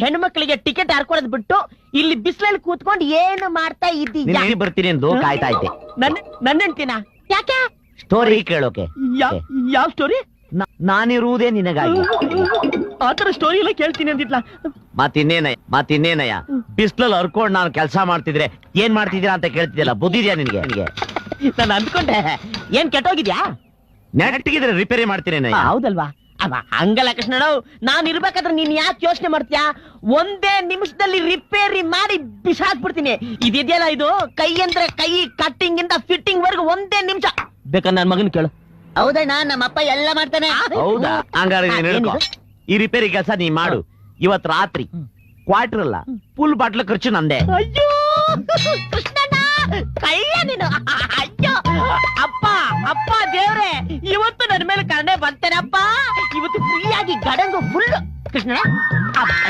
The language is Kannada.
ಹೆಣ್ಮಕ್ಳಿಗೆ ಟಿಕೆಟ್ ಹಾರ್ಕೊಳದ್ ಬಿಟ್ಟು ಇಲ್ಲಿ ಬಿಸಿಲಲ್ಲಿ ಕೂತ್ಕೊಂಡು ಏನು ಮಾಡ್ತಾ ಇದ್ದೀಯ? ಬರ್ತೀನಿ ಎಂದು ಕಾಯ್ತಾ ಇದ್ದೆ. ನನ್ನ ಹೆಂಡ್ತಿನ ಯಾಕೆ? ಸ್ಟೋರಿ ಕೇಳೋಕೆ. ಯಾವ ಸ್ಟೋರಿ? ನಾನಿರುವುದೇ ನಿನಗಾಗಿ. ಆತರ ಸ್ಟೋರಿ ಎಲ್ಲ ಕೇಳ್ತೀನಿ ಅಂದಿದ್ಲ. ಮತ್ತಿನ್ನೇನಯ್ಯ ಬಿಸ್ಲಲ್ಲಿ ಹರ್ಕೊಂಡ್ ನಾನು ಕೆಲಸ ಮಾಡ್ತಿದ್ರೆ ಏನ್ ಮಾಡ್ತಿದ್ದೀರಾ ಅಂತ ಕೇಳ್ತಿದ್ಯಲ್ಲ, ಬುದ್ಧಿದ್ಯಾ ನಿನ್ಗೆ? ನಾನು ಅಂದ್ಕೊಂಡೆ ಏನ್ ಕೆಟ್ಟೋಗಿದ್ಯಾ? ನೆಟ್ಟಿಗಿದ್ರೆ ರಿಪೇರಿ ಮಾಡ್ತೀನಿ. ಹೌದಲ್ವಾ? ಹಂಗಲ್ಲ ಕೃಷ್ಣಣ್ಣ, ನಾನ್ ಇರ್ಬೇಕಾದ್ರೆ ನೀನ್ ಯಾಕೆ ಯೋಚನೆ ಮಾಡ್ತೀಯಾ? ಒಂದೇ ನಿಮಿಷದಲ್ಲಿ ರಿಪೇರಿ ಮಾಡಿ ಬಿಸಾಕ್ಬಿಡ್ತೀನಿ. ಇದೆಯಲ್ಲ ಇದು ಕೈ ಅಂದ್ರೆ ಕೈ, ಕಟ್ಟಿಂಗ್ ಇಂದ ಫಿಟ್ಟಿಂಗ್ ವರ್ಗು ಒಂದೇ ನಿಮಿಷ. ಬೇಕಾದ್ರೆ ನನ್ ಮಗನ್ ಕೇಳು. ಹೌದಣ್ಣ, ನಮ್ಮಪ್ಪ ಎಲ್ಲ ಮಾಡ್ತಾನೆ. ಹೌದಾ? ಹಂಗಾರೆ ಈ ರಿಪೇರಿ ಕೆಲಸ ನೀ ಮಾಡು. ಇವತ್ ರಾತ್ರಿ ಕ್ವಾರ್ಟರ್ ಅಲ್ಲ, ಫುಲ್ ಬಾಟ್ಲ್ ಖರ್ಚು ನಂದೆ. ಅಯ್ಯೋ ಕೃಷ್ಣಣ್ಣ, ಕಳ್ಳ ನೀನು. ಅಯ್ಯೋ ಅಪ್ಪ ದೇವ್ರೆ, ಇವತ್ತು ನನ್ನ ಮೇಲೆ ಕಣ್ಣೆ ಬಂತೇನಪ್ಪ. ಇವತ್ತು ಫ್ರೀಯಾಗಿ ಗಡಂಗು ಫುಲ್. ಕೃಷ್ಣ